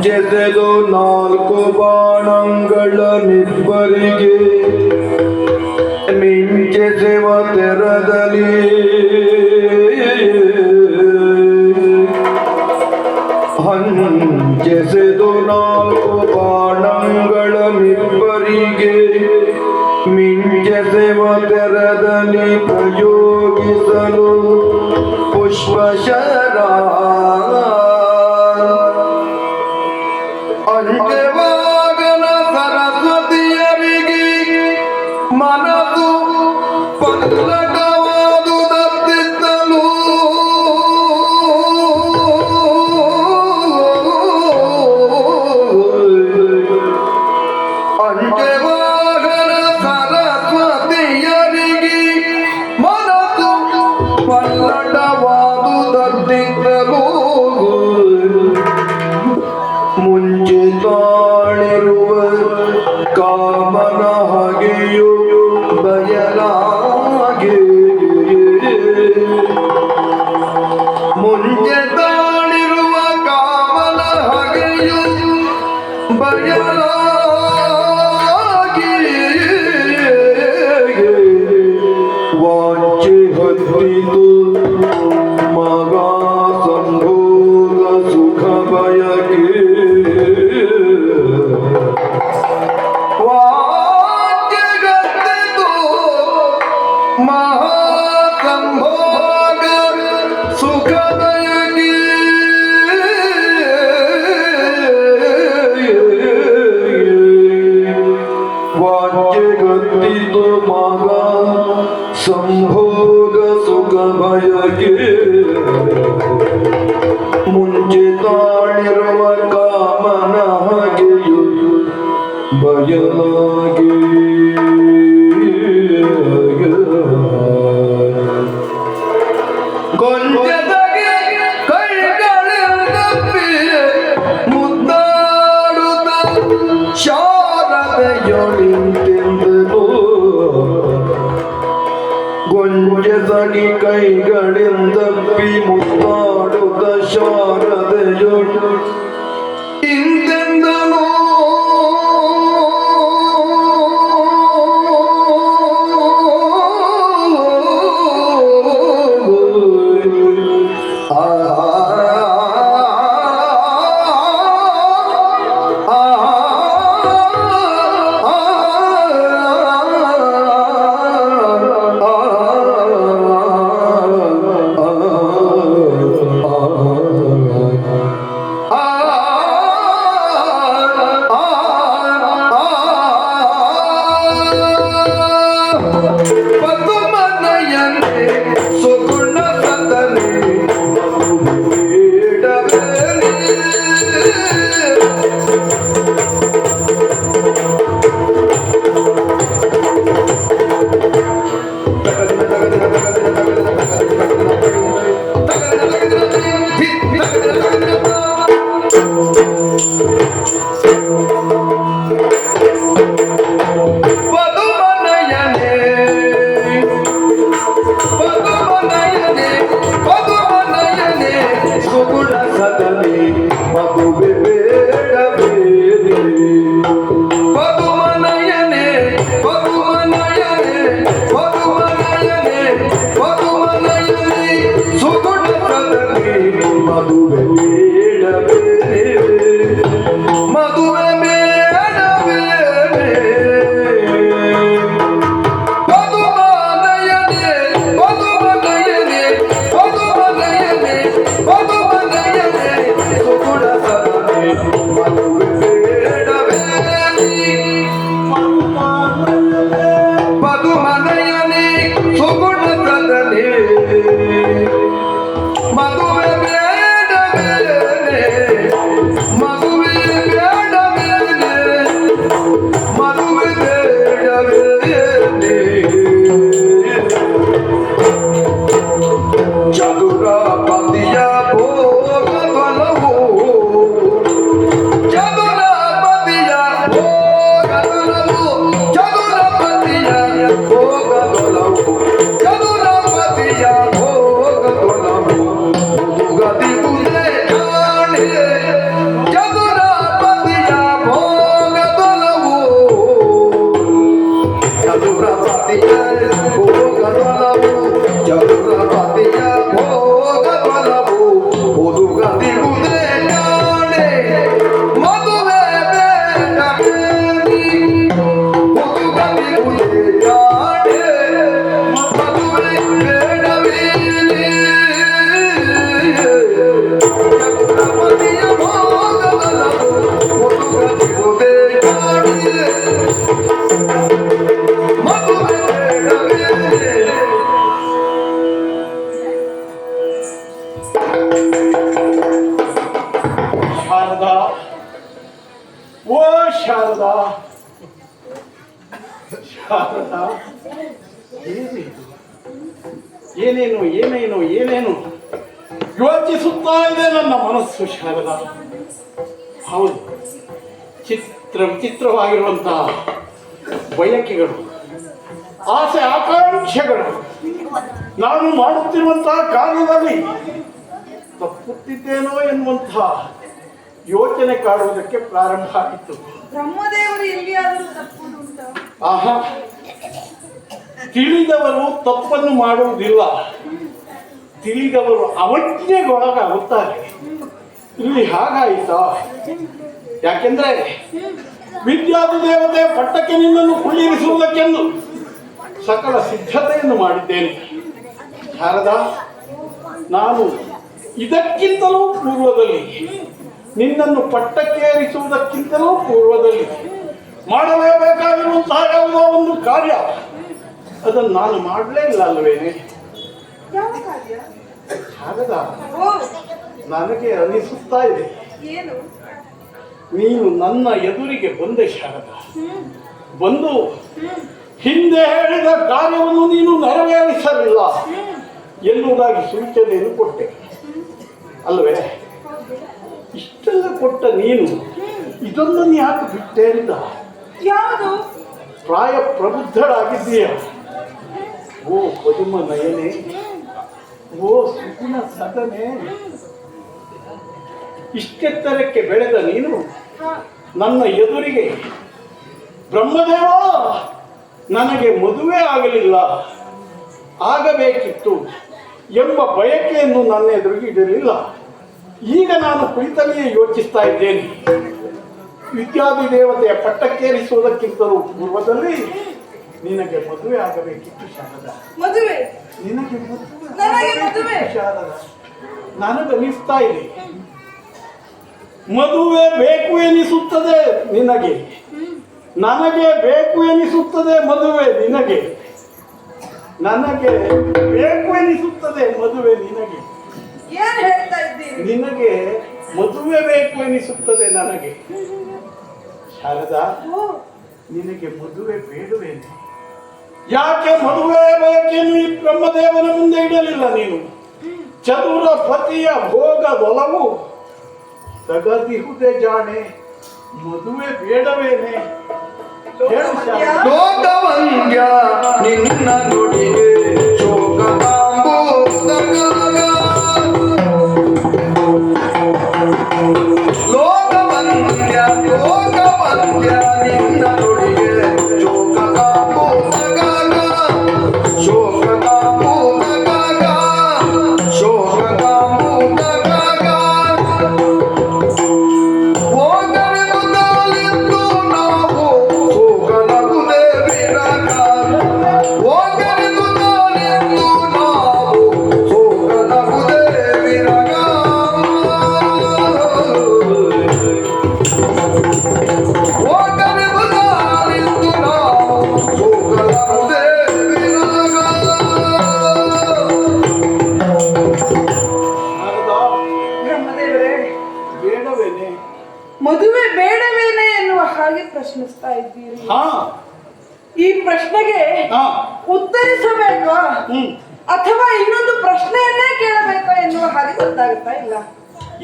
ಹಂಚೆದೆದು ನಾಲ್ಕು ಬಾಣಗಳ ನಿಬ್ಬರಿಗೆ ಮಿಂಚೆಸೆವ ತೆರದಲ್ಲಿ ಹಂಚೆಸೆದು ನಾಲ್ಕು ಬಾಣಗಳ ನಿಬ್ಬರಿಗೆ ಮಿಂಚೆಸೆವ ತೆರದಲ್ಲಿ ಪ್ರಯೋಗಿಸಲು ಪುಷ್ಪಶರ ಅಂಜವಾಗನ ಸರಸ್ವತಿಯರಿಗೆ ಮನದು ಪಲ್ಲಟವಾದುದತ್ತಿದ್ದಲು ಅಂಜವಾಗನ ಸರಸ್ವತಿಯರಿಗೆ ಮನದು ಪಲ್ಲಟವಾದುದತ್ತಿದ್ದಲು ಮುಂಚೆ ತಾಳಿರುವ ಕಾಮನ ಹಾಗೆಯೂ ಬಯಲಾಗೆ ಮುಂಚೆ ತಾಳಿರುವ ಕಾಮನ ಹಾಗೆಯೂ ಬಯಲಾಗೆ ವಾಂಚೆ ಹತ್ತಿತು ಮಗ ಸಂಭೋಗ ಸುಖ ಬಯಕೆ ಮಹಾಸಂಭೋಗ ಸುಖದಯಗಿ ವಾಚ್ಯಗತ್ತಿತು ಮಗ ಸಂಭೋಗ ಸುಖ ಬಯಗೆ ಮುಂಚೆ ತಾಳಿರುವ ಕಾಮನ ಹಾಗೆಯು ಬಯಲಾಗಿ ಕೊಂಚದಗೆ ಕೈಗಳಿಂದಪ್ಪಿ ಮುದ್ದಾಡುತ್ತ ಶಾರದೆಯೊಳಿಂತೆಂದನು ಗೊಂಚದಗಿ ಕೈಗಳಿಂದಪ್ಪಿ ಮುದ್ದಾಡುತ್ತ ಶಾರದೆಯೊಳಿ ಇಂತೆಂದನು ಮುದುಗದಿರುವುದೇ ಜಾಣೆ ಮದುವೆ ಬೇಡವೇನಿ ಮುದುಗದಿರುವುದೇ ಜಾಣೆ ಮದುವೆ ಬೇಡವೇನಿ ಮನೆಯ ಭೋಗವಲವು ಮುದುಗದಿರುವುದೇ ಜಾಣೆ ಮದುವೆ ಬೇಡವೇನಿ. ಶಾರದಾ, ಓ ಶಾರದಾ, ಶಾರದಾ, ಏನಿದು? ಏನೇನು ಏನೇನು ಏನೇನು ಯೋಚಿಸುತ್ತಾ ಇದೆ ನನ್ನ ಮನಸ್ಸು ಶಾರದಾ. ಹೌದು, ವಿಚಿತ್ರವಾಗಿರುವಂತಹ ಬಯಕೆಗಳು, ಆಸೆ ಆಕಾಂಕ್ಷೆಗಳು ನಾನು ಮಾಡುತ್ತಿರುವಂತಹ ಕಾರ್ಯದಲ್ಲಿ ತಪ್ಪುತ್ತಿದ್ದೇನೋ ಎನ್ನುವಂತಹ ಯೋಚನೆ ಕಾಡುವುದಕ್ಕೆ ಪ್ರಾರಂಭ ಆಗಿತ್ತು. ಬ್ರಹ್ಮದೇವರು ಎಲ್ಲಿಯಾದರೂ ತಪ್ಪುದುಂಟಾ? ಆಹಾ, ತಿಳಿದವರು ತಪ್ಪನ್ನು ಮಾಡುವುದಿಲ್ಲ, ತಿಳಿದವರು ಅವಜ್ಞೆಗೊಳಗಾಗುತ್ತಾರೆ. ಇಲ್ಲಿ ಹಾಗಾಯಿತಾ? ಯಾಕೆಂದ್ರೆ ವಿದ್ಯಾದ ದೇವತೆ ಪಟ್ಟಕ್ಕೆ ನಿನ್ನನ್ನು ಕುಳ್ಳಿರಿಸುವುದಕ್ಕೆಂದು ಸಕಲ ಸಿದ್ಧತೆಯನ್ನು ಮಾಡಿದ್ದೇನೆ ಶಾರದಾ. ನಾನು ಇದಕ್ಕಿಂತಲೂ ಪೂರ್ವದಲ್ಲಿ, ನಿನ್ನನ್ನು ಪಟ್ಟಕ್ಕೇರಿಸುವುದಕ್ಕಿಂತಲೂ ಪೂರ್ವದಲ್ಲಿ ಮಾಡಲೇಬೇಕಾಗಿರುವಂತಹ ಯಾವುದೋ ಒಂದು ಕಾರ್ಯ, ಅದನ್ನು ನಾನು ಮಾಡಲೇ ಇಲ್ಲ ಅಲ್ವೇನೆ ಯಾವ ಕಾರ್ಯ? ಶಾರದಾ, ಓ, ನನಗೆ ಅನಿಸುತ್ತಾ ಇದೆ ಏನು? ನೀನು ನನ್ನ ಎದುರಿಗೆ ಬಂದೆ ಶಾರದಾ. ಬಂದು ಹಿಂದೆ ಹೇಳಿದ ಕಾರ್ಯವನ್ನು ನೀನು ನೆರವೇರಿಸಲಿಲ್ಲ ಎನ್ನುವುದಾಗಿ ಸೂಚನೆಯನ್ನು ಕೊಟ್ಟೆ ಅಲ್ವೇ? ಇಷ್ಟೆಲ್ಲ ಕೊಟ್ಟ ನೀನು ಇದೊಂದನ್ನು ಯಾಕೆ ಬಿಟ್ಟೆ ಅಂತ? ಯಾವುದು? ಪ್ರಾಯ ಪ್ರಬುದ್ಧಳಾಗಿದ್ದೀಯ. ಓ ಪದುಮ ನಯನೆ, ಓ ಸುಗುಣ ಸದನೆ, ಇಷ್ಟೆತ್ತರಕ್ಕೆ ಬೆಳೆದ ನೀನು ನನ್ನ ಎದುರಿಗೆ ಬ್ರಹ್ಮದೇವ ನನಗೆ ಮದುವೆ ಆಗಲಿಲ್ಲ, ಆಗಬೇಕಿತ್ತು ಎಂಬ ಬಯಕೆಯನ್ನು ನನ್ನ ಎದುರಿಗೆ ಇಡಲಿಲ್ಲ. ಈಗ ನಾನು ಕುಳಿತಲ್ಲಿಯೇ ಯೋಚಿಸ್ತಾ ಇದ್ದೇನೆ, ವಿದ್ಯಾದಿ ದೇವತೆಯ ಪಟ್ಟಕ್ಕೇರಿಸುವುದಕ್ಕಿಂತಲೂ ಪೂರ್ವದಲ್ಲಿ ನಿನಗೆ ಮದುವೆ ಆಗಬೇಕಿತ್ತು ಶಾರದಾ. ಮದುವೆ? ನಿನಗೆ ನನಗೆ ಮದುವೆ? ಶಾರದಾ, ನನಗನಿಸ್ತಾ ಇದೆ ಮದುವೆ ಬೇಕು ಎನಿಸುತ್ತದೆ ನಿನಗೆ, ನನಗೆ ಬೇಕು ಎನಿಸುತ್ತದೆ ಮದುವೆ ನಿನಗೆ, ನನಗೆ ಬೇಕು ಎನಿಸುತ್ತದೆ ಮದುವೆ ನಿನಗೆ, ಏನ್ ಹೇಳ್ತಾ ಇದ್ದೀರಿ? ನಿನಗೆ ಮದುವೆ ಬೇಕು ಎನಿಸುತ್ತದೆ ನನಗೆ. ಶಾರದಾ, ಓ, ನಿನಗೆ ಮದುವೆ ಬೇಡವೇನೆ? ಯಾಕೆ ಮದುವೆ ಬಯಕೆಯನ್ನು ಈ ಬ್ರಹ್ಮದೇವನ ಮುಂದೆ ಇಡಲಿಲ್ಲ ನೀನು? ಚತುರ ಪತಿಯ ಭೋಗದೊಲವು ತಗದಿಹುದೇ ಜಾಣೆ, ಮದುವೆ ಬೇಡವೇನೆ? ಹೇಳು ಶಾರದಾ. ಲೋಕವಂದ್ಯ ನಿನ್ನ ನುಡಿಗೆ ಶೋಕದಾಂಬೋದಗಾಗ. ಲೋಕವಂದ್ಯ ಲೋಕವಂದ್ಯ ನಿನ್ನ ನುಡಿಗೆ ಶೋಕದಾಂಬೋದಗಾಗ. ಶೋಕದಾಂಬೋದಗಾಗ ಶೋಕದಾಂಬೋದಗಾಗ. ಹೋಗಲಿರುವುದಲ್ಲಿದ್ದು ನಾವು ಹೋಗಲಗುದೇ ವಿರಗ. ಹೋಗಲಿರುವುದಲ್ಲಿದ್ದು ನಾವು ಹೋಗಲಗುದೇ ವಿರಗ. ಹೋಗಲಿರುವುದಲ್ಲಿದ್ದು ನಾವು ಹೋಗಲಗುದೇ ವಿರಗ. ಶಾರದಾ, ಬ್ರಹ್ಮದೇವರೇ, ಬೇಡವೇನೆ? ಮದುವೆ ಬೇಡವೇನೆ ಎನ್ನುವ ಹಾಗೆ ಪ್ರಶ್ನಿಸ್ತಾ ಇದ್ದೀರಿ. ಹಾ ಈ ಪ್ರಶ್ನೆಗೆ ಹಾ ಉತ್ತರಿಸಬೇಕಾ ಹ್ಮ್ ಅಥವಾ ಇನ್ನೊಂದು ಪ್ರಶ್ನೆಯನ್ನೇ ಕೇಳಬೇಕಾ ಎನ್ನುವ ಹಾಗೆ ಗೊತ್ತಾಗುತ್ತಾ ಇಲ್ಲ.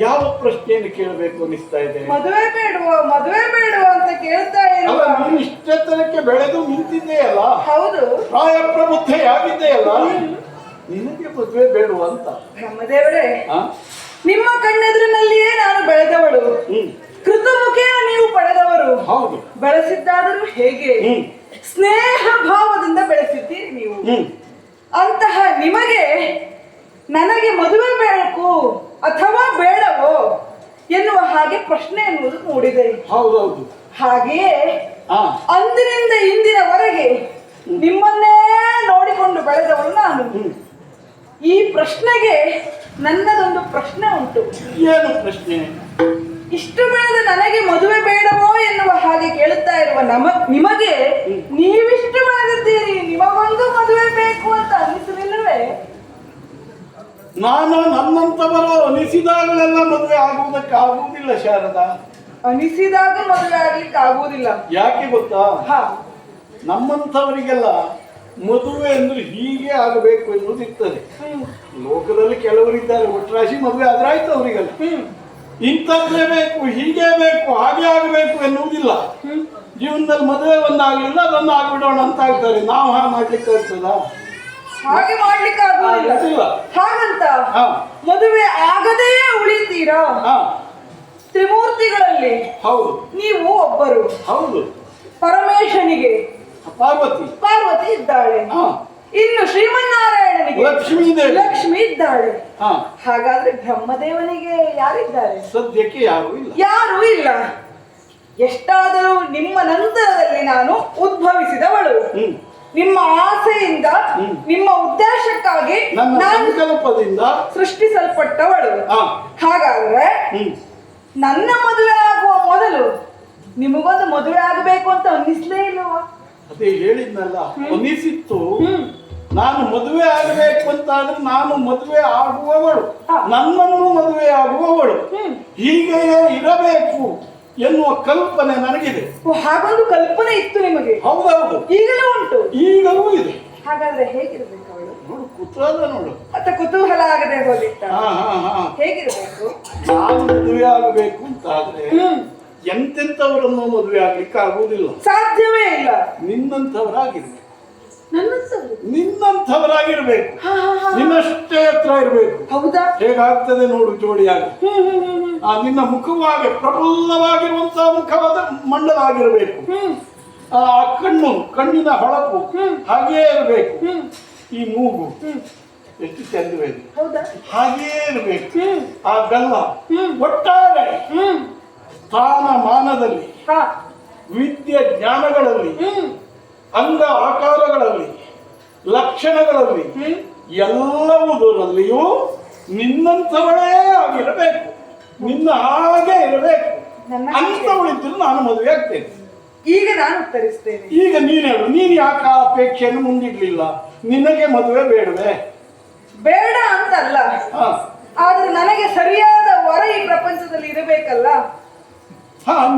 ಯಾವ ಪ್ರಶ್ನೆಯನ್ನು ಕೇಳಬೇಕು ಅನಿಸ್ತಾ ಇದೆ? ಮದುವೆ ಬೇಡುವ ಅಂತ ಕೇಳ್ತಾ ಅಲ್ಲ, ಇರುವ. ನೀನು ಇಷ್ಟೆತ್ತರಕ್ಕೆ ಬೆಳೆದು ನಿಂತಿದ್ದೆಯಲ್ಲ, ಹೌದು, ಪ್ರಾಯ ಪ್ರಬುದ್ಧೆಯಾಗಿದ್ದೆಯಲ್ಲ, ನಿನಗೆ ಮದುವೆ ಬೇಡುವ ಅಂತ? ಬ್ರಹ್ಮದೇವರೇ, ಆ? ನಿಮ್ಮ ಕಣ್ಣೆದುರಿನಲ್ಲಿಯೇ ನಾನು ಬೆಳೆದವಳು, ಹ್ಮ್ ಕೃತಮುಖೇನ ನೀವು ಪಡೆದವರು. ಹೌದು. ಬೆಳೆಸಿದ್ದಾದರೂ ಹೇಗೆ? ಹ್ಮ್ ಸ್ನೇಹ ಭಾವದಿಂದ ಬೆಳೆಸಿದ್ದೀರಿ ನೀವು. ಹ್ಮ್ ಅಂತಹ ನಿಮಗೆ ನನಗೆ ಮದುವೆ ಬೇಕು ಅಥವಾ ಬೇಡವೋ ಎನ್ನುವ ಹಾಗೆ ಪ್ರಶ್ನೆ ಎನ್ನುವುದು ಮೂಡಿದೆ. ಹೌದೌದು. ಹಾಗೆಯೇ ಹಾ ಅಂದಿನಿಂದ ಇಂದಿನವರೆಗೆ ನಿಮ್ಮನ್ನೇ ನೋಡಿಕೊಂಡು ಬೆಳೆದವಳು ನಾನು. ಈ ಪ್ರಶ್ನೆಗೆ ನನ್ನದೊಂದು ಪ್ರಶ್ನೆ ಉಂಟು. ಏನು ಪ್ರಶ್ನೆ? ಇಷ್ಟು ಬೆಳೆದ ನನಗೆ ಮದುವೆ ಬೇಡವೋ ಎನ್ನುವ ಹಾಗೆ ಕೇಳುತ್ತಾ ಇರುವ ನಿಮಗೆ ನೀವಿಷ್ಟು ಬೆಳೆದಿದ್ದೀರಿ, ನಿಮಗೊಂದು ಮದುವೆ ಬೇಕು ಅಂತ ಅನ್ನಿಸಲಿಲ್ಲವೇ? ನಾನು ನನ್ನಂತವರು ಅನಿಸಿದಾಗಲೆಲ್ಲ ಮದುವೆ ಆಗುವುದಕ್ಕಾಗುವುದಿಲ್ಲ ಶಾರದಾ. ಅನಿಸಿದಾಗ ಮದುವೆ ಆಗ್ಲಿಕ್ಕೆ ಆಗುವುದಿಲ್ಲ. ಯಾಕೆ ಗೊತ್ತಾ? ಹಾ, ನಮ್ಮಂಥವರಿಗೆಲ್ಲ ಮದುವೆ ಅಂದ್ರೆ ಹೀಗೆ ಆಗಬೇಕು ಎನ್ನುವುದಿರ್ತದೆ. ಲೋಕದಲ್ಲಿ ಕೆಲವರಿದ್ದಾರೆ ಒಟ್ಟರಾಶಿ ಮದುವೆ ಆದ್ರೆ ಆಯ್ತು ಅವರಿಗೆಲ್ಲ. ಇಂಥದ್ದೇ ಬೇಕು, ಹೀಗೆ ಬೇಕು, ಹಾಗೆ ಆಗಬೇಕು ಎನ್ನುವುದಿಲ್ಲ. ಜೀವನದಲ್ಲಿ ಮದುವೆ ಒಂದಾಗ್ಲಿಲ್ಲ ಅದನ್ನು ಆಗ್ಬಿಡೋಣ ಅಂತ ಆಗ್ತಾರೆ. ನಾವು ಹಾಗೆ ಮಾಡ್ಲಿಕ್ಕೆ ಆಗ್ತದ? ಹಾಗೆ ಮಾಡ್ಲಿಕ್ಕೆ ಆಗುವುದಿಲ್ಲ. ಹಾಗಂತ ಮದುವೆ ಆಗದೇ ಉಳಿತೀರಾ? ತ್ರಿಮೂರ್ತಿಗಳಲ್ಲಿ ಹೌದು, ನೀವು ಒಬ್ಬರು. ಹೌದು. ಪರಮೇಶನಿಗೆ ಪಾರ್ವತಿ ಇದ್ದಾಳೆ. ಇನ್ನು ಶ್ರೀಮನ್ನಾರಾಯಣನಿಗೆ ಲಕ್ಷ್ಮಿ ಇದ್ದಾಳೆ. ಹಾಗಾದ್ರೆ ಬ್ರಹ್ಮದೇವನಿಗೆ ಯಾರಿದ್ದಾರೆ? ಸದ್ಯಕ್ಕೆ ಯಾರೂ ಇಲ್ಲ. ಎಷ್ಟಾದರೂ ನಿಮ್ಮ ನಂತರದಲ್ಲಿ ನಾನು ಉದ್ಭವಿಸಿದವಳು. ನಿಮ್ಮ ಆಸೆಯಿಂದ, ನಿಮ್ಮ ಉದ್ದೇಶಕ್ಕಾಗಿ ಸಂಕಲ್ಪದಿಂದ ಸೃಷ್ಟಿಸಲ್ಪಟ್ಟವಳು. ಹಾಗಾದ್ರೆ ನನ್ನ ಮದುವೆ ಆಗುವ ಮೊದಲು ನಿಮಗೊಂದು ಮದುವೆ ಆಗಬೇಕು ಅಂತ ಅನ್ನಿಸ್ಲೇ ಇಲ್ಲವಾ? ಅದೇ ಹೇಳಿದ್ನಲ್ಲ, ಅನ್ನಿಸಿತ್ತು. ನಾನು ಮದುವೆ ಆಗಬೇಕು ಅಂತ ಆದ್ರೆ ನಾನು ಮದುವೆ ಆಗುವವಳು, ನನ್ನನ್ನು ಮದುವೆ ಆಗುವವಳು ಹೀಗೆಯೇ ಇರಬೇಕು ಎನ್ನುವ ಕಲ್ಪನೆ ನನಗಿದೆ. ಹಾಗೊಂದು ಕಲ್ಪನೆ ಇತ್ತು ನಿಮಗೆ? ಹೌದೌದು, ಈಗಲೂ ಉಂಟು. ಈಗಲೂ ಇದೆ. ಹಾಗಾದ್ರೆ ಹೇಗಿರ್ಬೇಕು ಅವಳು? ನೋಡು, ಕುತೂಹಲ ನೋಡು. ಮತ್ತೆ ಕುತೂಹಲ ಆಗದೆ ಹೋಗಿತ್ತ? ಹೇಗಿರ್ಬೇಕು? ನಾನು ಮದುವೆ ಆಗಬೇಕು ಅಂತ ಆದ್ರೆ ಎಂತೆಂಥವರನ್ನು ಮದುವೆ ಆಗ್ಲಿಕ್ಕೆ ಆಗುವುದಿಲ್ಲ, ಸಾಧ್ಯವೇ ಇಲ್ಲ. ನಿನ್ನಂಥವರಾಗಿರ್ಬೇಕು, ನಿನ್ನಂಥವರಾಗಿರ್ಬೇಕು, ನಿನ್ನಷ್ಟೇ ಹತ್ರ ಇರ್ಬೇಕು. ಹೌದಾ? ಹೇಗಾಗ್ತದೆ ನೋಡು ಜೋಡಿಯಾಗಿ. ನಿನ್ನ ಮುಖವಾಗಿ ಪ್ರಫುಲ್ಲವಾಗಿರುವಂತಹ ಮುಖವಾದ ಮಂಡಲಾಗಿರ್ಬೇಕು. ಆ ಕಣ್ಣಿನ ಹೊಳಪು ಹಾಗೇ ಇರಬೇಕು. ಈ ಮೂಗು ಎಷ್ಟು ಚೆಂದವೇ ಹಾಗೇ ಇರಬೇಕು. ಆ ಗಲ್ಲ ಒಟ್ಟಾರೆ ಸ್ಥಾನಮಾನದಲ್ಲಿ, ವಿದ್ಯೆ ಜ್ಞಾನಗಳಲ್ಲಿ, ಅಂಗ ಆಕಾರಗಳಲ್ಲಿ, ಲಕ್ಷಣಗಳಲ್ಲಿ, ಎಲ್ಲವುದರಲ್ಲಿಯೂ ನಿನ್ನಂಥವಳೇ ಆಗಿರಬೇಕು, ನಿನ್ನ ಹಾಗೆ ಇರಬೇಕು. ಅಂಥವಳಿದ್ದರೂ ನಾನು ಮದುವೆ ಆಗ್ತೇನೆ. ಈಗ ನಾನು ಉತ್ತರಿಸ್ತೇನೆ. ಈಗ ನೀನು ಹೇಳು, ನೀನು ಯಾಕೆ ಆ ಅಪೇಕ್ಷೆಯನ್ನು ಮುಂದಿಡ್ಲಿಲ್ಲ? ನಿನಗೆ ಮದುವೆ ಬೇಡವೇ? ಬೇಡ ಅಂತಲ್ಲ, ಆದ್ರೆ ನನಗೆ ಸರಿಯಾದ ವರ ಈ ಪ್ರಪಂಚದಲ್ಲಿ ಇರಬೇಕಲ್ಲ.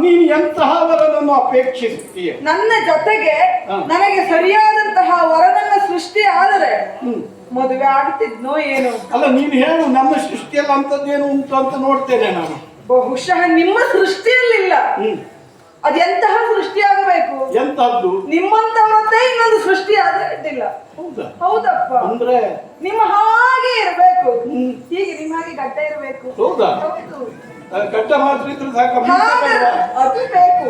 ನೀನು ಎಂತಹ ವರನನ್ನು ಅಪೇಕ್ಷಿಸುತ್ತೀಯ? ನನ್ನ ಜೊತೆಗೆ ನನಗೆ ಸರಿಯಾದಂತಹ ವರನನ್ನ ಸೃಷ್ಟಿ ಆದರೆ ಮದುವೆ ಆಗ್ತಿದ್ನೋ ಏನು? ಅಲ್ಲ, ನೀನು ಹೇಳು, ನನ್ನ ಸೃಷ್ಟಿಯಲ್ಲಿ ಅಂತದ್ದೇನು ಉಂಟು ಅಂತ ನೋಡ್ತೇನೆ ನಾನು. ಬಹುಶಃ ನಿಮ್ಮ ಸೃಷ್ಟಿಯಲ್ಲಿಲ್ಲ. ಅದೆಂತಹ ಸೃಷ್ಟಿ ಆಗಬೇಕು? ಎಂತದ್ದು? ನಿಮ್ಮಂತವರದ್ದೇ ಇನ್ನೊಂದು ಸೃಷ್ಟಿ ಆದ್ರೆ ಅಡ್ಡಿಲ್ಲ. ಹೌದಪ್ಪ. ಅಂದ್ರೆ ನಿಮ್ಮ ಹಾಗೆ ಇರಬೇಕು, ಹೀಗೆ ನಿಮ್ಮ ಹಾಗೆ ಗಡ್ಡ ಇರಬೇಕು. ಹೌದಾ? ಗಡ್ಡ ಮಾತ್ರ ಇದ್ರೆ ಸಾಕು? ಅದು ಬೇಕು.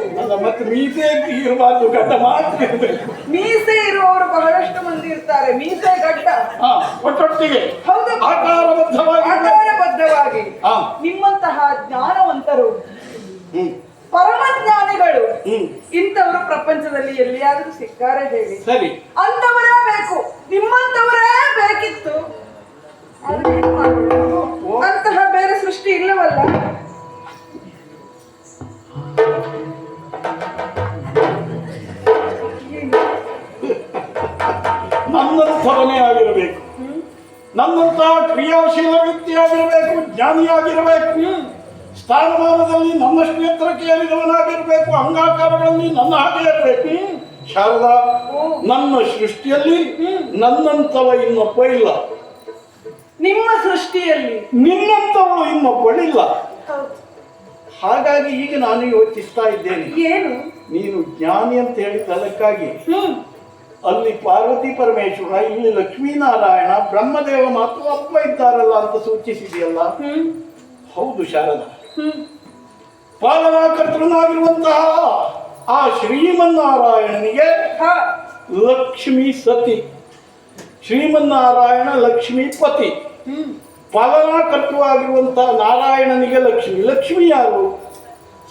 ಮತ್ತೆ ಮೀಸೆ ಇರಬಾರ್ದು, ಗಡ್ಡ ಮಾತ್ರ ಇರಬೇಕು. ಮೀಸೆ ಇರುವವರು ಬಹಳಷ್ಟು ಮಂದಿ ಇರ್ತಾರೆ. ಮೀಸೆ ಗಡ್ಡ ಒಟ್ಟೊಟ್ಟಿಗೆ ಆಕಾರಬದ್ಧವಾಗಿ ನಿಮ್ಮಂತಹ ಜ್ಞಾನವಂತರು, ಪರಮಜ್ಞಾನಿಗಳು ಇಂಥವರು ಪ್ರಪಂಚದಲ್ಲಿ ಎಲ್ಲಿಯಾದ್ರೂ ಸಿಕ್ಕಾರೆ ಹೇಳಿ? ಸರಿ, ಅಂತವರೇ ಬೇಕು, ನಿಮ್ಮಂತವರೇ ಬೇಕಿತ್ತು. ಅಂತಹ ಬೇರೆ ಸೃಷ್ಟಿ ಇಲ್ಲವಲ್ಲ. ನನ್ನಂಥವನೇ ಆಗಿರಬೇಕು, ನನ್ನಂತಹ ಕ್ರಿಯಾಶೀಲ ವ್ಯಕ್ತಿಯಾಗಿರಬೇಕು, ಜ್ಞಾನಿಯಾಗಿರಬೇಕು, ಸ್ಥಾನಮಾನದಲ್ಲಿ ನನ್ನಷ್ಟು ಎತ್ತರಕ್ಕೆ ಏರಿದವನಾಗಿರ್ಬೇಕು, ಅಂಗಾಕಾರಗಳಲ್ಲಿ ನನ್ನ ಹಾಗೆ ಇರಬೇಕು. ಶಾರದಾ, ನನ್ನ ಸೃಷ್ಟಿಯಲ್ಲಿ ನನ್ನಂಥವ ಇನ್ನೊಬ್ಬ ಇಲ್ಲ. ನಿಮ್ಮ ಸೃಷ್ಟಿಯಲ್ಲಿ ನಿನ್ನಂಥವಳು ಇನ್ನೊಬ್ಬಳಿಲ್ಲ. ಹಾಗಾಗಿ ಈಗ ನಾನು ಯೋಚಿಸ್ತಾ ಇದ್ದೇನೆ, ಏನು ನೀನು ಜ್ಞಾನಿ ಅಂತ ಹೇಳಿದ ಅದಕ್ಕಾಗಿ ಅಲ್ಲಿ ಪಾರ್ವತಿ ಪರಮೇಶ್ವರ, ಇಲ್ಲಿ ಲಕ್ಷ್ಮೀನಾರಾಯಣ, ಬ್ರಹ್ಮದೇವ ಮತ್ತು ಅಪ್ಪ ಇದ್ದಾರಲ್ಲ ಅಂತ ಸೂಚಿಸಿದೆಯಲ್ಲ. ಹೌದು ಶಾರದಾ, ಪಾಲನಾಕರ್ತನಾಗಿರುವಂತಹ ಆ ಶ್ರೀಮನ್ನಾರಾಯಣನಿಗೆ ಲಕ್ಷ್ಮೀ ಸತಿ, ಶ್ರೀಮನ್ನಾರಾಯಣ ಲಕ್ಷ್ಮೀ ಪತಿ. ಪಾಲನಾಕರ್ತೃವಾಗಿರುವಂತಹ ನಾರಾಯಣನಿಗೆ ಲಕ್ಷ್ಮಿ. ಲಕ್ಷ್ಮಿ ಯಾರು?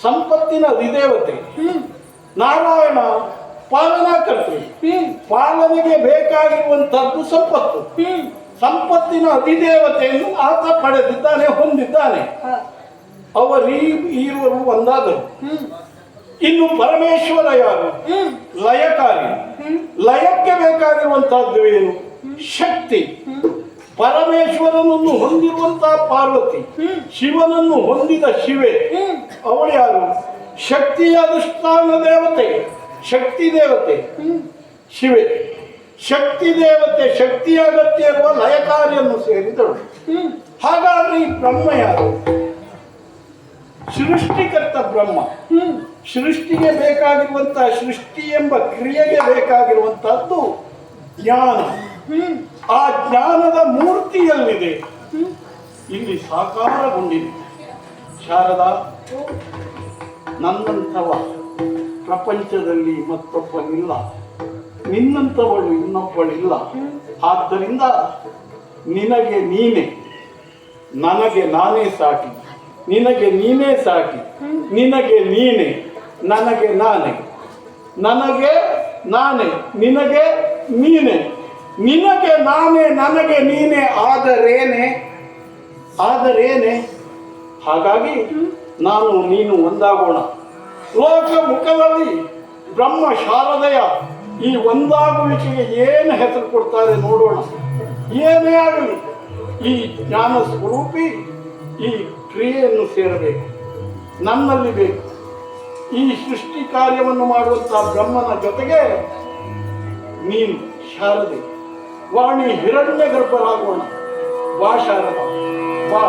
ಸಂಪತ್ತಿನ ಅಧಿದೇವತೆ. ನಾರಾಯಣ ಪಾಲನಾಕರ್ತೃ. ಪಾಲನೆಗೆ ಬೇಕಾಗಿರುವಂತಹದ್ದು ಸಂಪತ್ತು. ಸಂಪತ್ತಿನ ಅಧಿದೇವತೆಯನ್ನು ಆತ ಪಡೆದಿದ್ದಾನೆ, ಹೊಂದಿದ್ದಾನೆ. ಇರುವರು ಒಂದಾದರು. ಇನ್ನು ಪರಮೇಶ್ವರ ಯಾರು? ಲಯಕಾರಿ. ಲಯಕ್ಕೆ ಬೇಕಾಗಿರುವಂತಹದ್ದು ಏನು? ಶಕ್ತಿ. ಪರಮೇಶ್ವರನನ್ನು ಹೊಂದಿರುವಂತಹ ಪಾರ್ವತಿ, ಶಿವನನ್ನು ಹೊಂದಿದ ಶಿವೆ. ಅವಳು ಯಾರು? ಶಕ್ತಿಯ ಅನುಷ್ಠಾನ ದೇವತೆ, ಶಕ್ತಿ ದೇವತೆ ಶಿವೆ. ಶಕ್ತಿ ದೇವತೆ ಶಕ್ತಿಯ ಅಗತ್ಯ ಇರುವ ಲಯಕಾರಿಯನ್ನು ಸೇರಿದಳು. ಹಾಗಾದ್ರೆ ಈ ಬ್ರಹ್ಮ ಯಾರು? ಸೃಷ್ಟಿಕರ್ತ ಬ್ರಹ್ಮ. ಸೃಷ್ಟಿಗೆ ಬೇಕಾಗಿರುವಂತಹ, ಸೃಷ್ಟಿ ಎಂಬ ಕ್ರಿಯೆಗೆ ಬೇಕಾಗಿರುವಂತಹದ್ದು ಜ್ಞಾನ. ಆ ಜ್ಞಾನದ ಮೂರ್ತಿಯಲ್ಲಿದೆ, ಇಲ್ಲಿ ಸಾಕಾರಗೊಂಡಿದೆ. ಶಾರದಾ, ನನ್ನಂಥವ ಪ್ರಪಂಚದಲ್ಲಿ ಮತ್ತೊಬ್ಬನಿಲ್ಲ, ನಿನ್ನಂಥವಳು ಇನ್ನೊಬ್ಬಳಿಲ್ಲ. ಆದ್ದರಿಂದ ನಿನಗೆ ನೀನೆ, ನನಗೆ ನಾನೇ ಸಾಟಿ. ನಿನಗೆ ನೀನೇ ಸಾಟಿ, ನಿನಗೆ ನೀನೆ, ನನಗೆ ನಾನೇ, ನನಗೆ ನಾನೇ, ನಿನಗೆ ನೀನೆ, ನಿನಗೆ ನಾನೇ, ನನಗೆ ನೀನೆ. ಆದರೇನೆ. ಹಾಗಾಗಿ ನಾನು ನೀನು ಒಂದಾಗೋಣ. ಲೋಕ ಮುಖದಲ್ಲಿ ಬ್ರಹ್ಮ ಶಾರದೆಯ ಈ ಒಂದಾಗುವಿಕೆಗೆ ಏನು ಹೆಸರು ಕೊಡ್ತಾರೆ ನೋಡೋಣ. ಏನೇ ಆಗಲಿ ಈ ಜ್ಞಾನ ಸ್ವರೂಪಿ ಈ ಕ್ರಿಯೆಯನ್ನು ಸೇರಬೇಕು, ನನ್ನಲ್ಲಿ ಬೇಕು. ಈ ಸೃಷ್ಟಿ ಕಾರ್ಯವನ್ನು ಮಾಡುವಂತಹ ಬ್ರಹ್ಮನ ಜೊತೆಗೆ ನೀನು ಶಾರದೆ, ವಾಣಿ ಹಿರಣ್ಯ ಗರ್ಭರಾಗೋಣ. ಬಾ ಶಾರದ, ಬಾ.